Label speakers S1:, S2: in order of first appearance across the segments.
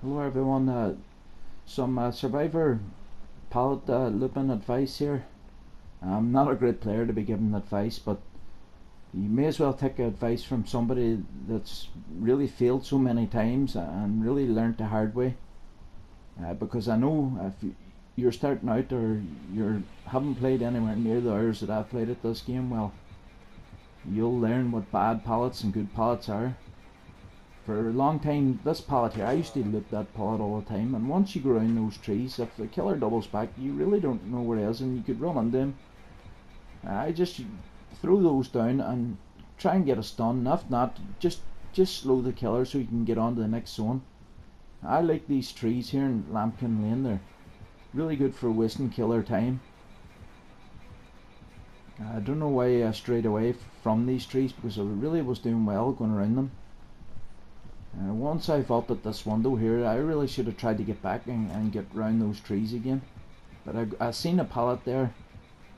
S1: Hello everyone, some Survivor pallet looping advice here. I'm not a great player to be giving advice, but you may as well take advice from somebody that's really failed so many times and really learned the hard way. Because I know if you're starting out or you haven't played anywhere near the hours that I've played at this game, well, you'll learn what bad pallets and good pallets are. For a long time, this pallet here, I used to loop that pallet all the time, and once you go around those trees, if the killer doubles back, you really don't know where it is, and you could run into him. I just throw those down and try and get a stun. If not, just slow the killer so you can get on to the next zone. I like these trees here in Lambkin Lane. They're really good for wasting killer time. I don't know why I strayed away from these trees, because I really was doing well going around them. Once I've up at this window here, I really should have tried to get back and get round those trees again. But I seen a pallet there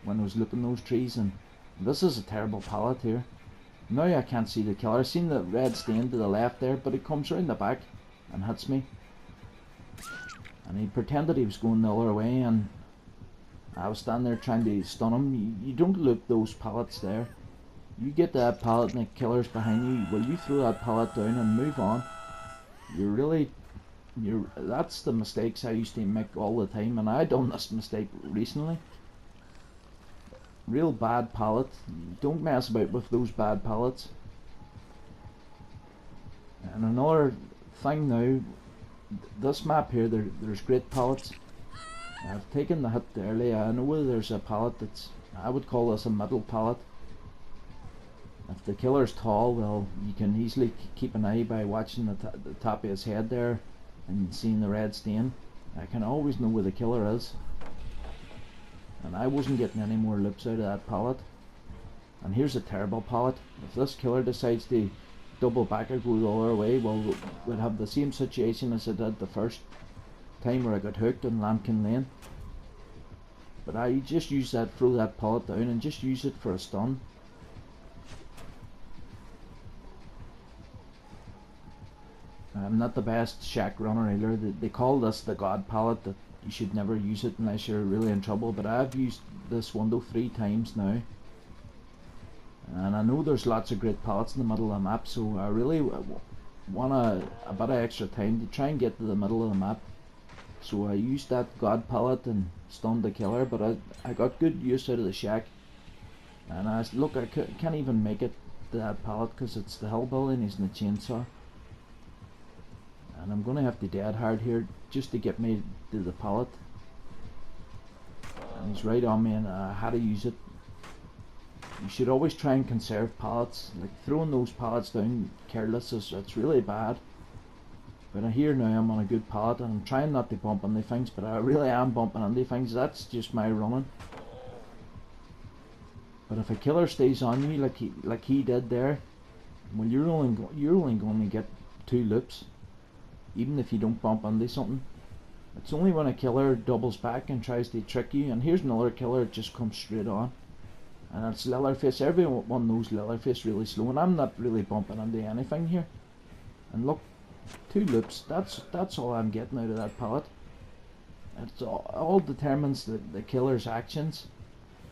S1: when I was looping those trees, and this is a terrible pallet here. Now I can't see the killer. I seen the red stain to the left there, but he comes round the back and hits me. And he pretended he was going the other way, and I was standing there trying to stun him. You don't loop those pallets there. You get that pallet and the killer's behind you. Well, you throw that pallet down and move on. That's the mistakes I used to make all the time, and I done this mistake recently. Real bad pallet. Don't mess about with those bad pallets. And another thing now, this map here, there's great pallets. I've taken the hit early. I know there's a pallet that's, I would call this a middle pallet. If the killer's tall, well, you can easily keep an eye by watching the top of his head there and seeing the red stain. I can always know where the killer is. And I wasn't getting any more loops out of that pallet. And here's a terrible pallet. If this killer decides to double back or go the other way, well, we'll have the same situation as I did the first time where I got hooked in Lambkin Lane. But I just throw that pallet down and just use it for a stun. I'm not the best shack runner either. They call this the God pallet, that you should never use it unless you're really in trouble, but I've used this window 3 times now. And I know there's lots of great pallets in the middle of the map, so I really want a bit of extra time to try and get to the middle of the map. So I used that God pallet and stunned the killer, but I got good use out of the shack. And I can't even make it to that pallet because it's the hillbilly and he's in the chainsaw. And I'm going to have to dead hard here just to get me to the pallet. And he's right on me, and I had to use it. You should always try and conserve pallets. Like throwing those pallets down careless it's really bad. But here now I'm on a good pallet and I'm trying not to bump into things, but I really am bumping into things. That's just my running. But if a killer stays on you like he did there, well, you're only going to get 2 loops. Even if you don't bump into something. It's only when a killer doubles back and tries to trick you, and here's another killer that just comes straight on. And it's Leatherface. Everyone knows Leatherface really slow, and I'm not really bumping into anything here. And look, 2 loops, that's all I'm getting out of that pallet. It all determines the killer's actions.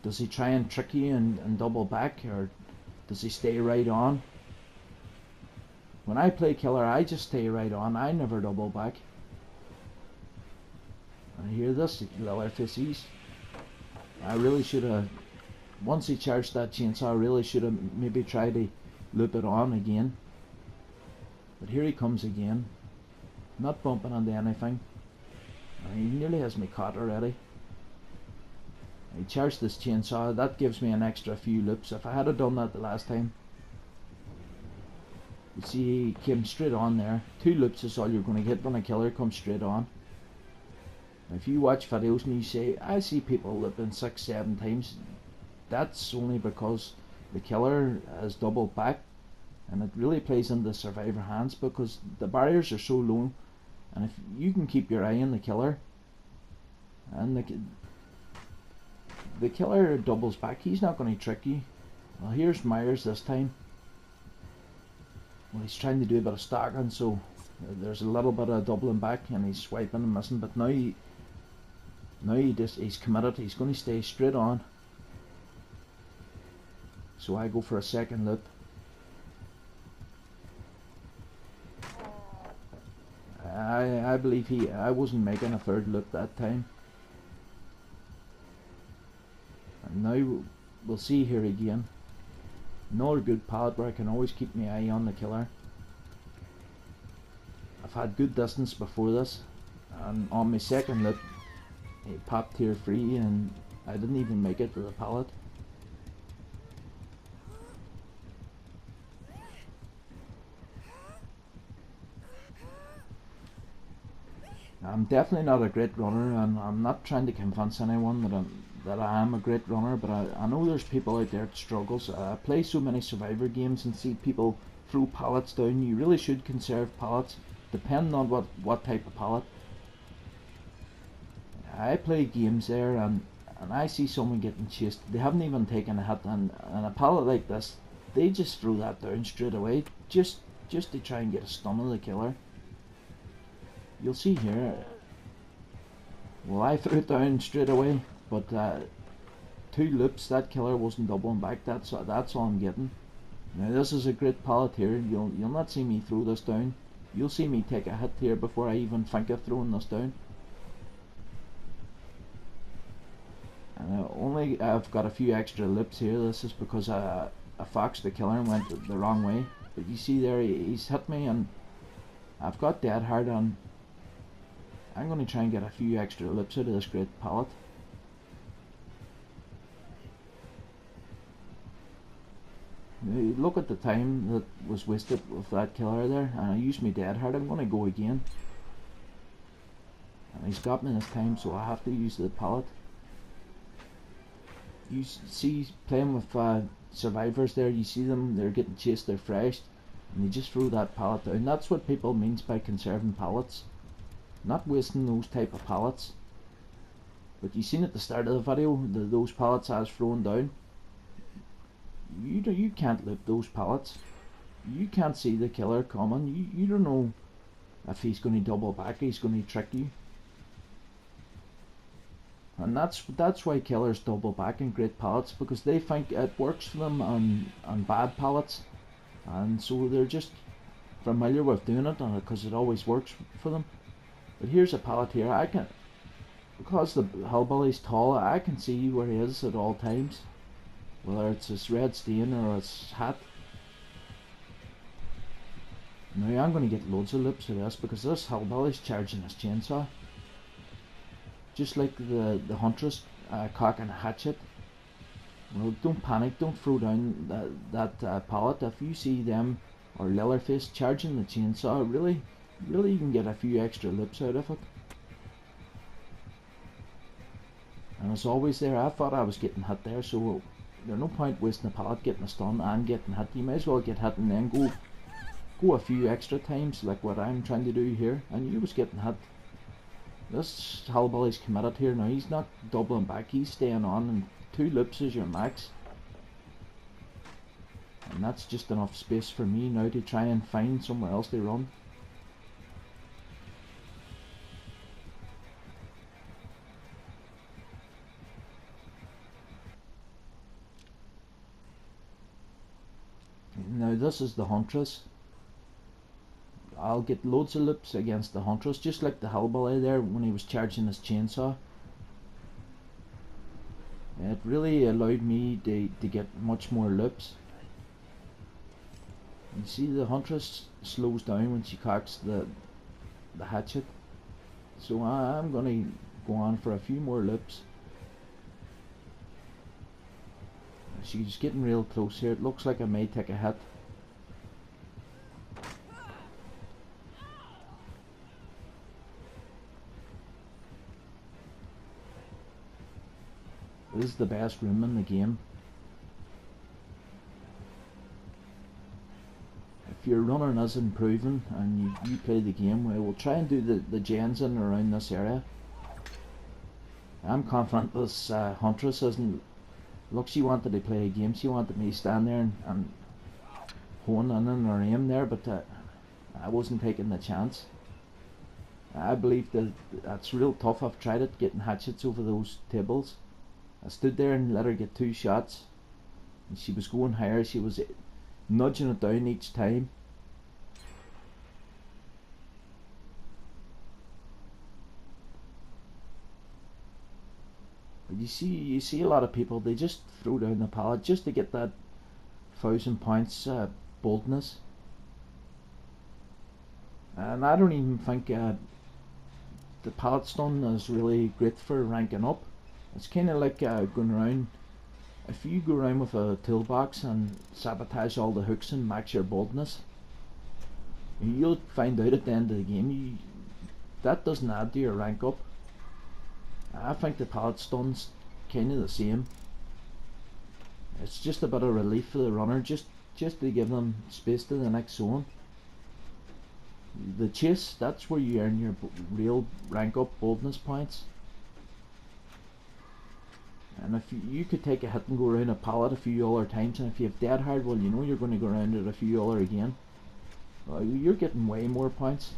S1: Does he try and trick you and double back, or does he stay right on? When I play killer, I just stay right on. I never double back. I hear this, Leatherface. I really should have, once he charged that chainsaw, I really should have maybe tried to loop it on again. But here he comes again. Not bumping into anything. And he nearly has me caught already. He charged this chainsaw. That gives me an extra few loops. If I had done that the last time, you see, he came straight on there. 2 loops is all you're going to get when a killer comes straight on. If you watch videos and you say, I see people looping 6-7 times, that's only because the killer has doubled back, and it really plays into the survivor hands because the barriers are so low, and if you can keep your eye on the killer, and the killer doubles back, he's not going to trick you. Well, here's Myers this time. Well, he's trying to do a bit of stacking, so There's a little bit of doubling back and he's swiping and missing, but now he's committed. He's going to stay straight on. So I go for a second loop. I believe I wasn't making a third loop that time. And now we'll see here again. Another good pallet where I can always keep my eye on the killer. I've had good distance before this, and on my second loop he popped here free and I didn't even make it to the pallet. I'm definitely not a great runner, and I'm not trying to convince anyone that I am a great runner, but I know there's people out there that struggles. I play so many Survivor games and see people throw pallets down. You really should conserve pallets, depending on what type of pallet. I play games there and I see someone getting chased. They haven't even taken a hit, and a pallet like this, they just throw that down straight away, just to try and get a stun of the killer. You'll see here, well, I threw it down straight away, but 2 loops, that killer wasn't doubling back. That's all I'm getting. Now this is a great pallet here. You'll not see me throw this down. You'll see me take a hit here before I even think of throwing this down. And I've got a few extra loops here. This is because I foxed the killer and went the wrong way. But you see there, he's hit me, and I've got dead hard on. I'm going to try and get a few extra loops out of this great pallet. Look at the time that was wasted with that killer there, and I used my dead hard. I'm going to go again. And he's got me this time, so I have to use the pallet. You see, playing with survivors there, you see them, they're getting chased, they're fresh, and they just throw that pallet down. That's what people means by conserving pallets. Not wasting those type of pallets. But you seen at the start of the video, those pallets I was throwing down. You can't loop those pallets. You can't see the killer coming. You don't know if he's going to double back, he's going to trick you. And that's why killers double back in great pallets, because they think it works for them on bad pallets, and so they're just familiar with doing it because it always works for them. But here's a pallet here. I can, because the hillbilly's tall, I can see where he is at all times, whether it's his red stain or his hat. Now I'm going to get loads of loops of this, because this hillbilly's charging his chainsaw, just like the huntress cocking a hatchet. Well, don't panic, don't throw down that pallet. If you see them or Leatherface charging the chainsaw, really you can get a few extra loops out of it. And as always there, I thought I was getting hit there, so there's no point wasting a pallet getting a stun and getting hit. You may as well get hit and then go a few extra times, like what I'm trying to do here. And you was getting hit. This hillbilly's committed here now. He's not doubling back, he's staying on, and 2 loops is your max. And that's just enough space for me now to try and find somewhere else to run. Now this is the huntress. I'll get loads of loops against the huntress, just like the hillbilly there when he was charging his chainsaw. It really allowed me to get much more loops. You see the huntress slows down when she cocks the hatchet. So I'm going to go on for a few more loops. She's getting real close here. It looks like I may take a hit. This is the best room in the game. If your running is improving and you play the game, we'll try and do the gens in and around this area. I'm confident this huntress isn't. Look, she wanted to play a game. She wanted me to stand there and hone in on her aim there, but I wasn't taking the chance. I believe that that's real tough. I've tried it, getting hatchets over those tables. I stood there and let her get 2 shots, and she was going higher. She was nudging it down each time. But you see a lot of people, they just throw down the pallet just to get that 1,000 points boldness. And I don't even think the pallet stun is really great for ranking up. It's kind of like going around. If you go around with a toolbox and sabotage all the hooks and max your boldness, you'll find out at the end of the game that doesn't add to your rank up. I think the pallet stun's kind of the same. It's just a bit of relief for the runner, just to give them space to the next zone. The chase, that's where you earn your real rank up boldness points. And if you could take a hit and go around a pallet a few other times, and if you have dead hard, well, you know you're going to go around it a few other again. You're getting way more points.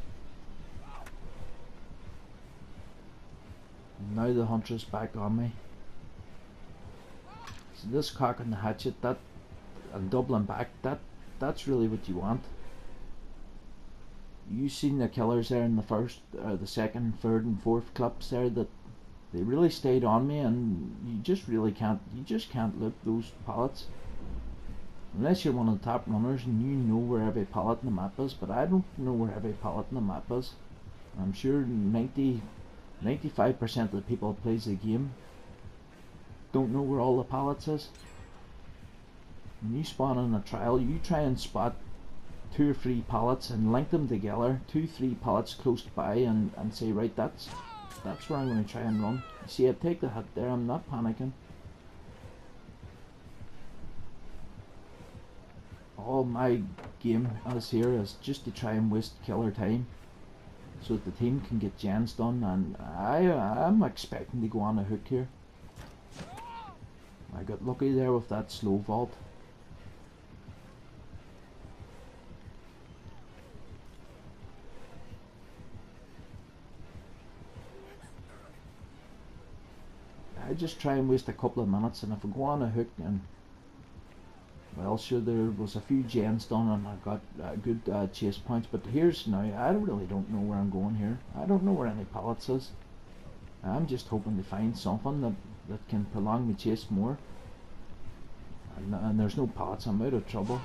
S1: Now the hunter's back on me. So this cock and the hatchet, that and doubling back, that's really what you want. You seen the killers there in the first, the second, third, and fourth clips there, that they really stayed on me, and you just can't loop those pallets unless you're one of the top runners and you know where every pallet in the map is. But I don't know where every pallet in the map is. I'm sure 95% of the people that plays the game don't know where all the pallets is. When you spawn in a trial, you try and spot 2 or 3 pallets and link them together, 2-3 pallets close by, and say, right, that's where I'm going to try and run. You see, I take the hit there, I'm not panicking. All my game is here is just to try and waste killer time so that the team can get gens done, and I'm expecting to go on a hook here. I got lucky there with that slow vault. I just try and waste a couple of minutes, and if I go on a hook, and well, sure, there was a few gens done and I got good chase points, but here's now, I really don't know where I'm going here. I don't know where any pallets is. I'm just hoping to find something that can prolong the chase more. And there's no pallets, I'm out of trouble.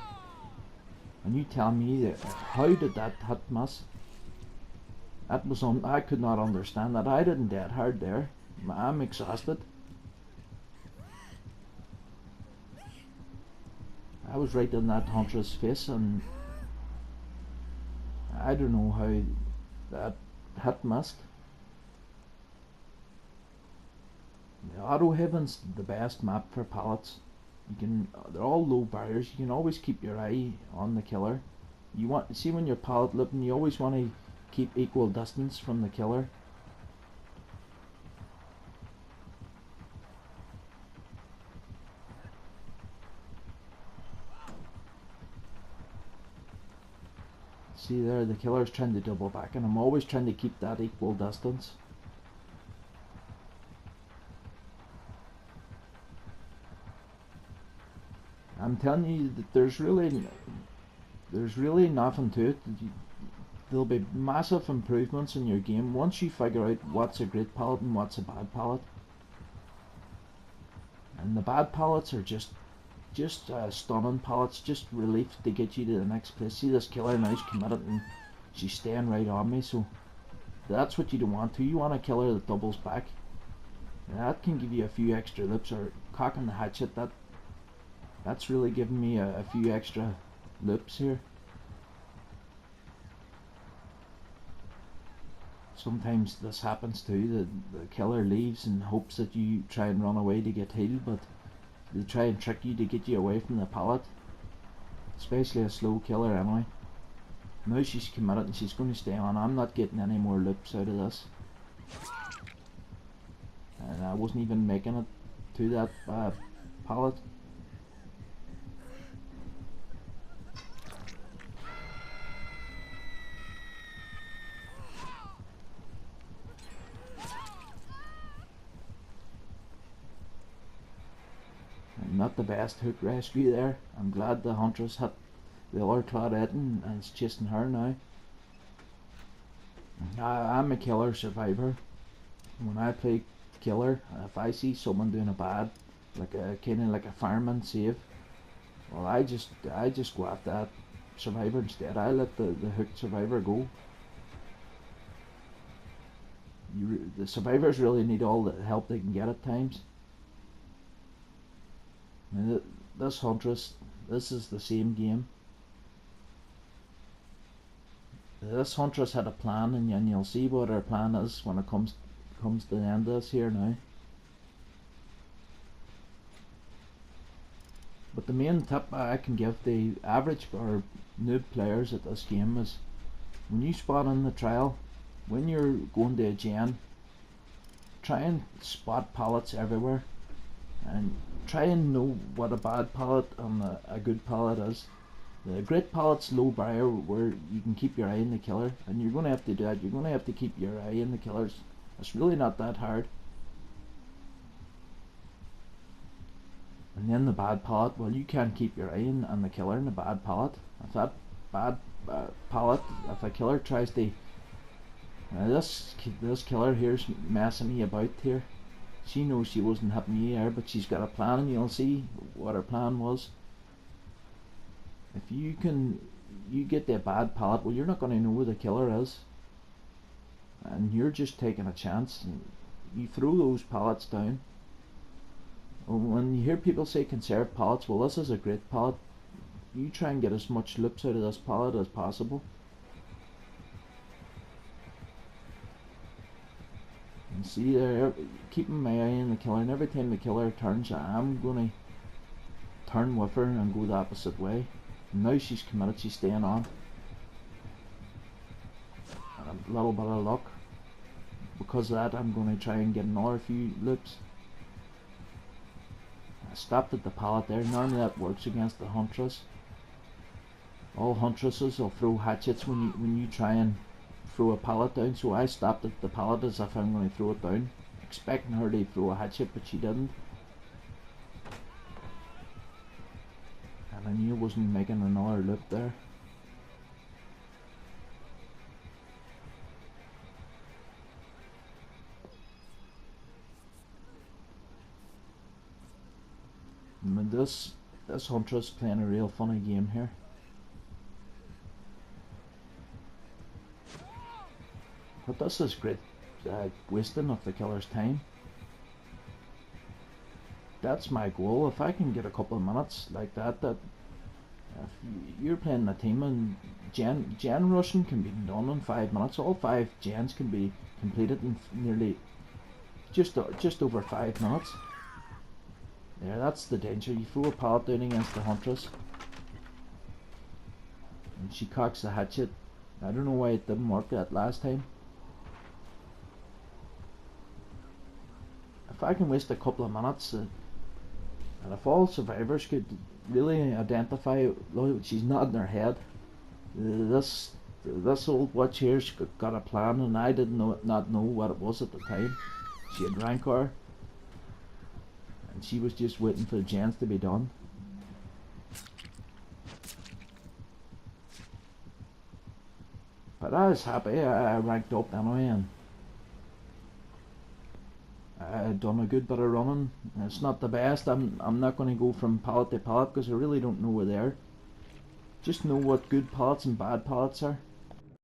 S1: And you tell me, that how did that hit miss? That was I could not understand that. I didn't dead hard there. I'm exhausted. I was right in that hunter's face, and I don't know how that hit missed. The Auto Heaven's the best map for pallets. They're all low barriers. You can always keep your eye on the killer. See, when you're pallet looping, you always want to keep equal distance from the killer. See there, the killer's trying to double back, and I'm always trying to keep that equal distance. I'm telling you that there's really nothing to it. There'll be massive improvements in your game once you figure out what's a great pallet and what's a bad pallet. And the bad pallets are just stunning pallets, just relief to get you to the next place. See, this killer now, she's committed and she's staying right on me, so that's what you don't want to. You want a killer that doubles back. And that can give you a few extra loops, or cocking the hatchet, that's really giving me a few extra loops here. Sometimes this happens too, the killer leaves and hopes that you try and run away to get healed, but they try and trick you to get you away from the pallet, especially a slow killer anyway. Now she's committed and she's going to stay on. I'm not getting any more loops out of this, and I wasn't even making it to that pallet. Not the best hook rescue there. I'm glad the huntress hit the other claudette and is chasing her now. I'm a killer survivor. When I play killer, if I see someone doing a bad, like a kind of like a fireman save, well, I just go after that survivor instead. I let the hooked survivor go. The survivors really need all the help they can get at times. Now this huntress, this is the same game. This huntress had a plan, and you'll see what her plan is when it comes to the end of this here now. But the main tip I can give the average or noob players at this game is, when you spot on the trial, when you're going to a gen, try and spot pallets everywhere, and try and know what a bad pallet and a good pallet is. The great pallet's low barrier where you can keep your eye on the killer, and you're going to have to do that. You're going to have to keep your eye on the killers. It's really not that hard. And then the bad pallet, well, you can't keep your eye on the killer in the bad pallet. If that bad pallet, if a killer tries to, this killer here's messing me about here. She knows she wasn't hitting me here, but she's got a plan, and you'll see what her plan was. If you get the bad pallet, well, you're not going to know where the killer is, and you're just taking a chance, and you throw those pallets down. When you hear people say conserve pallets, well, this is a great pallet. You try and get as much loops out of this pallet as possible. And see there, keeping my eye on the killer, and every time the killer turns, I'm going to turn with her and go the opposite way. And now she's committed, she's staying on. And a little bit of luck. Because of that, I'm going to try and get another few loops. I stopped at the pallet there. Normally that works against the huntress. All huntresses will throw hatchets when you try and throw a pallet down, so I stopped at the pallet as if I'm going to throw it down, expecting her to throw a hatchet, but she didn't. And I knew I wasn't making another loop there. And this huntress playing a real funny game here. But this is great wasting of the killer's time. That's my goal. If I can get a couple of minutes like that, if you're playing a team, and gen rushing can be done in 5 minutes. All 5 gens can be completed in nearly just over 5 minutes. There, that's the danger. You throw a pallet down against the huntress, and she cocks the hatchet. I don't know why it didn't work that last time. If I can waste a couple of minutes, and if all survivors could really identify, look, she's nodding her head. This old witch here's got a plan, and I did not know what it was at the time. She had rancor, and she was just waiting for the gens to be done. But I was happy. I ranked up anyway, and I had done a good bit of running. It's not the best. I'm not going to go from pallet to pallet because I really don't know where they are. Just know what good pallets and bad pallets are.